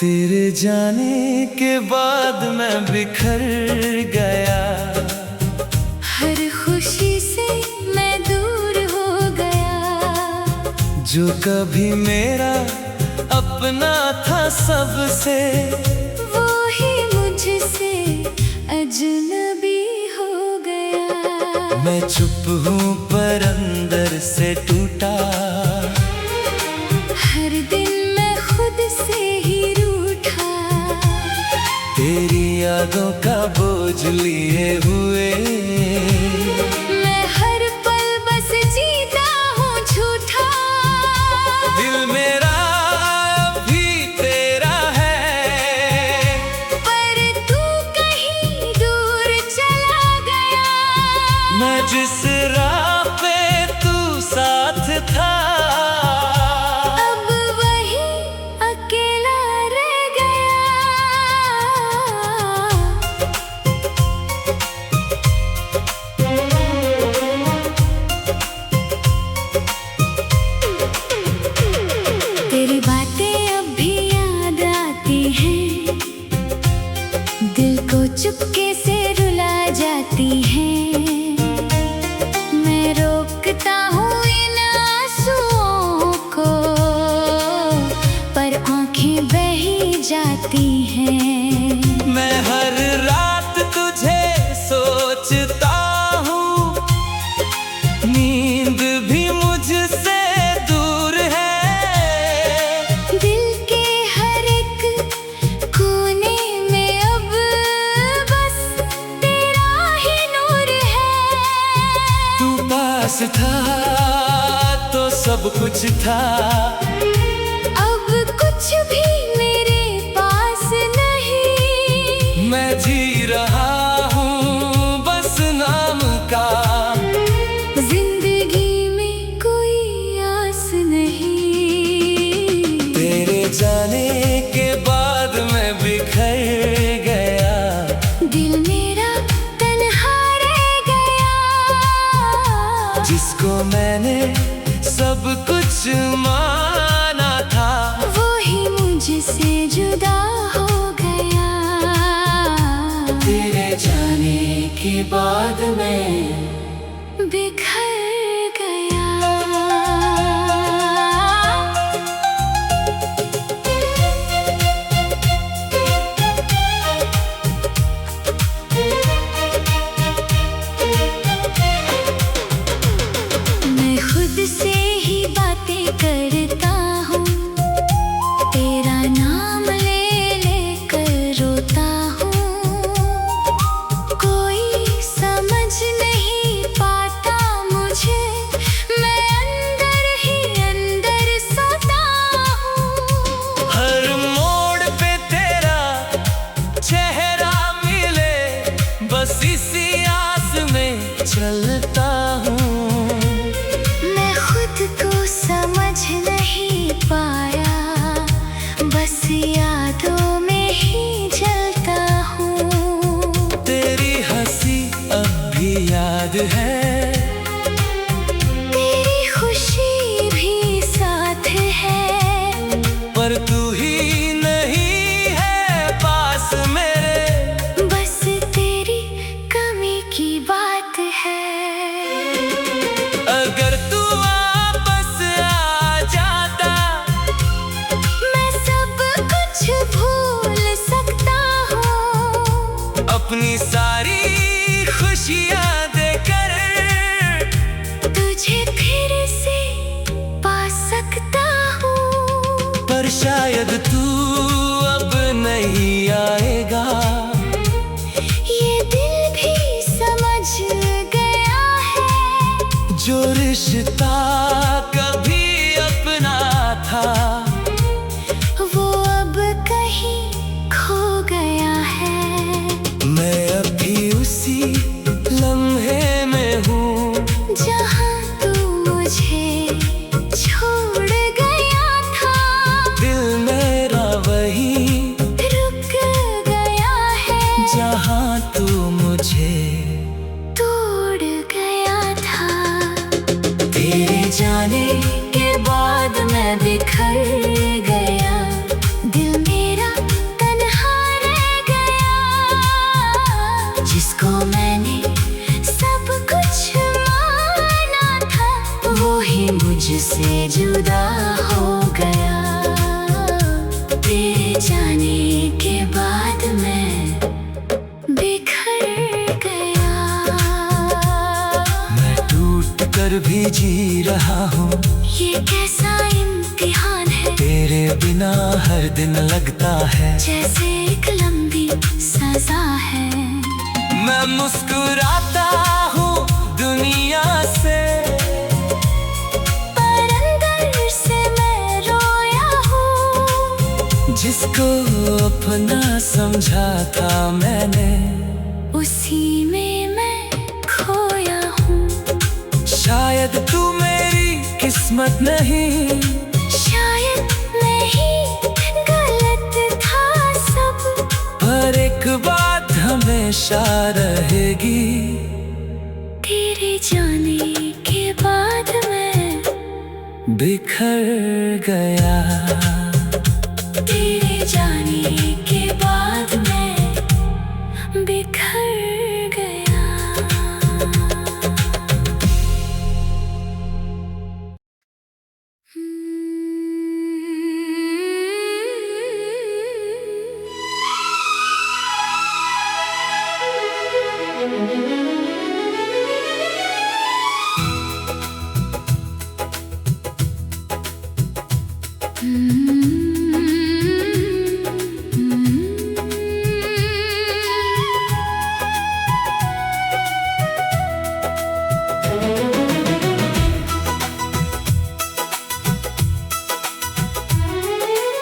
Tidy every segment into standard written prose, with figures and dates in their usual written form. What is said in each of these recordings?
तेरे जाने के बाद मैं बिखर गया, हर खुशी से मैं दूर हो गया। जो कभी मेरा अपना था सबसे, वो ही मुझसे अजनबी हो गया। मैं चुप हूँ पर अंदर से टूटा, हर दिन मैं खुद से ही तेरी यादों का बोझ लिए हुए। मैं हर पल बस जीता हूँ झूठा। दिल मेरा भी तेरा है, पर तू कहीं दूर चला गया। मैं जिस राह पे तू साथ था, तेरी बातें अब भी याद आती हैं, दिल को चुपके से रुला जाती हैं। मैं रोकता हूँ इन आंसुओं को, पर आंखें बह जाती हैं। मैं हर रात तुझे सोचता हूँ, नींद भी मुझसे दूर है। दिल के हर एक कोने में अब बस तेरा ही नूर है। तू पास था तो सब कुछ था, अब कुछ भी मेरे पास नहीं। मैं जी रहा हूँ बस नाम का, जिंदगी में कोई आस नहीं। तेरे जाने के बाद मैं बिखर गया, दिल मेरा तन्हा रह गया। जिसको मैंने सब कुछ माना था, वो ही मुझसे जुदा हो गया। तेरे जाने के बाद मैं बिखर गया। मैं खुद से ही बातें करता हूँ, तेरा नाम ले लेकर रोता हूँ। कोई समझ नहीं पाता मुझे, मैं अंदर ही अंदर सोता हूँ। हर मोड़ पे तेरा चेहरा मिले, बस इसी आस में चलता हूँ। मैं खुद को समझ नहीं पाया, बस यादों में ही जलता हूँ। तेरी हंसी अब भी याद है, तेरी खुशी भी साथ है, पर तू ही नहीं है पास मेरे। बस तेरी कमी की बात है। अगर तू वापस आ जाता, मैं सब कुछ भूल सकता हूँ। अपनी सारी खुशियाँ देकर तुझे फिर से पा सकता हूँ। पर शायद तू अब नहीं आएगा। ये दिल भी समझता कभी अपना था, वो अब कहीं खो गया है। मैं अभी उसी लम्हे में हूँ जहाँ तू मुझे छोड़ गया था। दिल मेरा वही रुक गया है जहाँ तू मुझे तोड़ गया था। तेरे जाने के बाद मैं बिखर गया, दिल मेरा तन्हा रह गया। जिसको मैंने सब कुछ माना था, वो ही मुझसे जुदा हो गया। तेरे जाने के बाद मैं बिखर गया। मैं टूट कर भी जी रहा हूँ, ये कैसा इम्तिहान है। तेरे बिना हर दिन लगता है जैसे एक लंबी सजा है। मैं मुस्कुराता हूँ दुनिया से, पर अंदर से मैं रोया हूँ। जिसको अपना समझा था मैंने, उसी में मैं खोया हूँ। शायद तू मेरी किस्मत नहीं, शायद नहीं, गलत था सब। पर एक बात हमेशा रहेगी, तेरे जाने के बाद मैं बिखर गया। तेरे जाने के बाद मैं बिखर गया।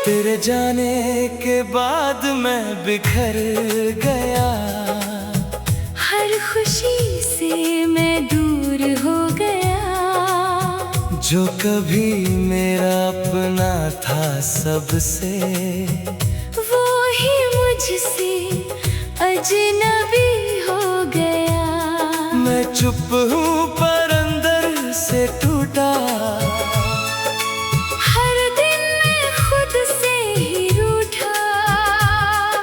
तेरे जाने के बाद मैं बिखर गया। हर खुशी से मैं दूर हो गया। जो कभी मेरा अपना था सबसे, वो ही मुझसे अजनबी हो गया। मैं चुप हूँ पर अंदर से टूटा। हर दिन मैं खुद से ही रूठा।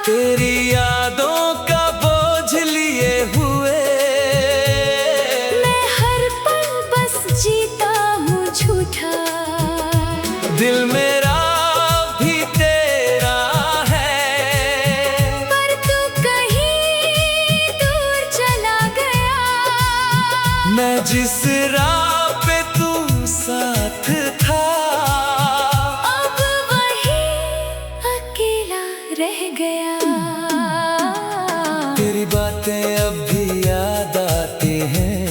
तेरी यादों का बोझ लिए हुए, मैं हर पल बस जीता हूँ झूठा। दिल मेरा भी तेरा है, पर तू कहीं दूर चला गया। मैं जिस राह पे तू साथ था, अब वही अकेला रह गया। तेरी बातें अब भी याद आती हैं,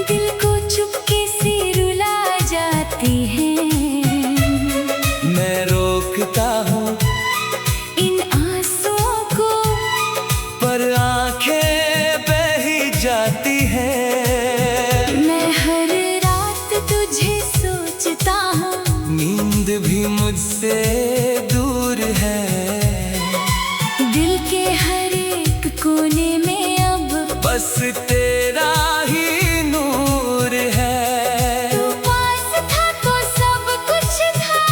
दिल को चुपके से रुला जाती है। मैं रोकता हूँ इन आंसुओं को, पर आंखें बह ही जाती हैं। मैं हर रात तुझे सोचता हूँ। नींद भी मुझसे दूर है, दिल के हर एक कोने में अब बस तेरा ही नूर है। तू पास था तो सब कुछ था।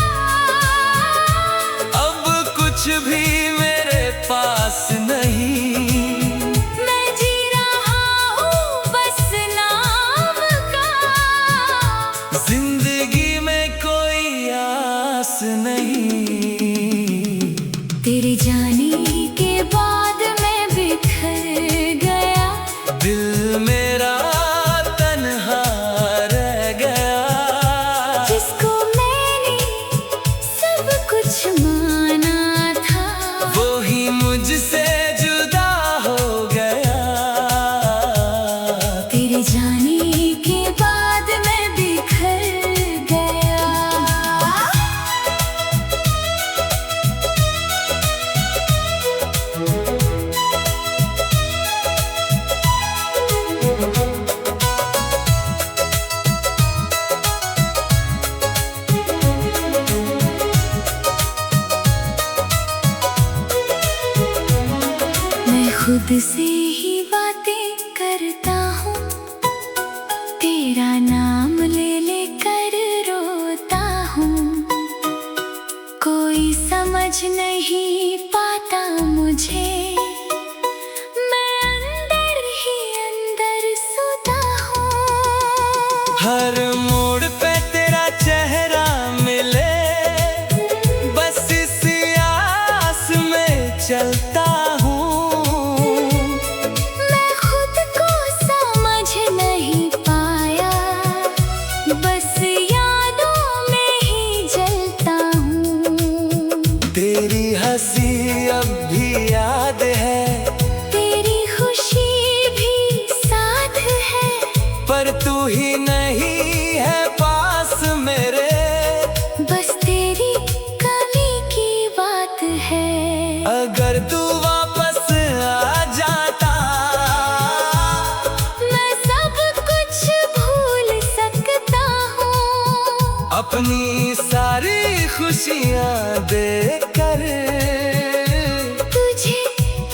अब कुछ भी मेरे पास नहीं, मैं जी रहा हूँ बस नाम का। जिंदगी में कोई आस नहीं। तेरे जाने के बाद मैं बिखर गया। दिल खुद से ही बातें करता हूँ, तेरा नाम ले लेकर रोता हूँ। कोई समझ नहीं पाता मुझे, मैं अंदर ही अंदर सोता हूँ। हर मोड़ पे तेरा चेहरा मिले, बस इसी आस में चलता हूँ। मैं खुद को समझ नहीं पाया, बस यादों में ही जलता हूँ। तेरी हंसी अब भी याद है, तेरी खुशी भी साथ है, पर तू ही नहीं है पास मेरे। बस तेरी कमी की बात है। अगर तू वापस आ जाता, मैं सब कुछ भूल सकता हूँ। अपनी सारी खुशियाँ देकर तुझे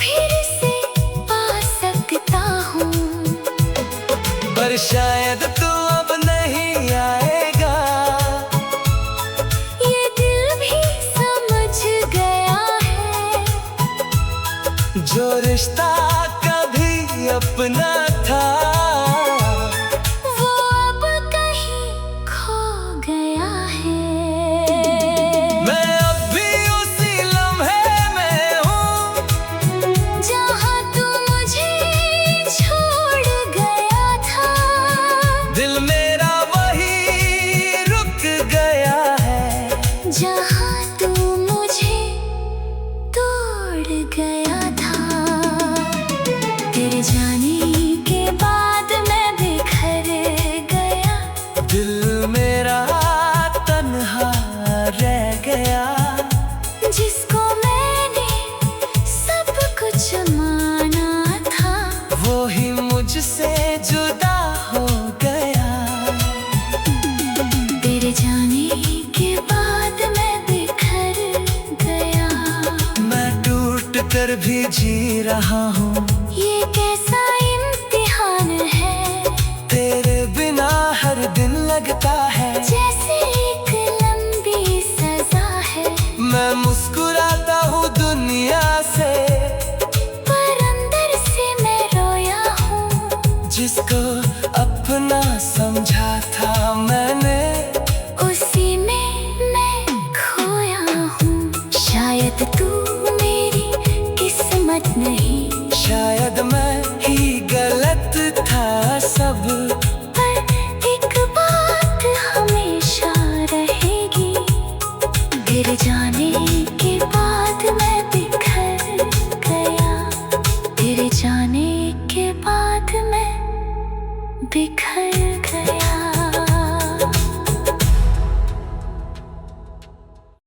फिर से पा सकता हूँ। पर शायद तू अब नहीं आएगा, ये दिल भी समझ गया है। जो रिश्ता कभी अपना था, वो अब कहीं खो गया है। मैं अब भी उसी लम्हे में हूँ, जहाँ तू मुझे छोड़ गया था। दिल मेरा वही रुक गया है। जहाँ तू मुझे तोड़ गया था। तेरे जाने के बाद मैं बिखर गया, दिल मेरा तन्हा रह गया। जिसको मैंने सब कुछ माना था, वो ही मुझसे जुदा हो गया। तेरे जाने के बाद मैं बिखर गया। मैं टूट कर भी जी रहा हूँ, ये कैसा इम्तिहान है, तेरे बिना हर दिन लगता है जैसे एक लंबी सजा है। मैं मुस्कुराता हूँ दुनिया से, पर अंदर से मैं रोया हूँ। जिसको अपना समझा था मैंने, उसी में मैं खोया हूँ। शायद तू मेरी किस्मत नहीं, शायद मैं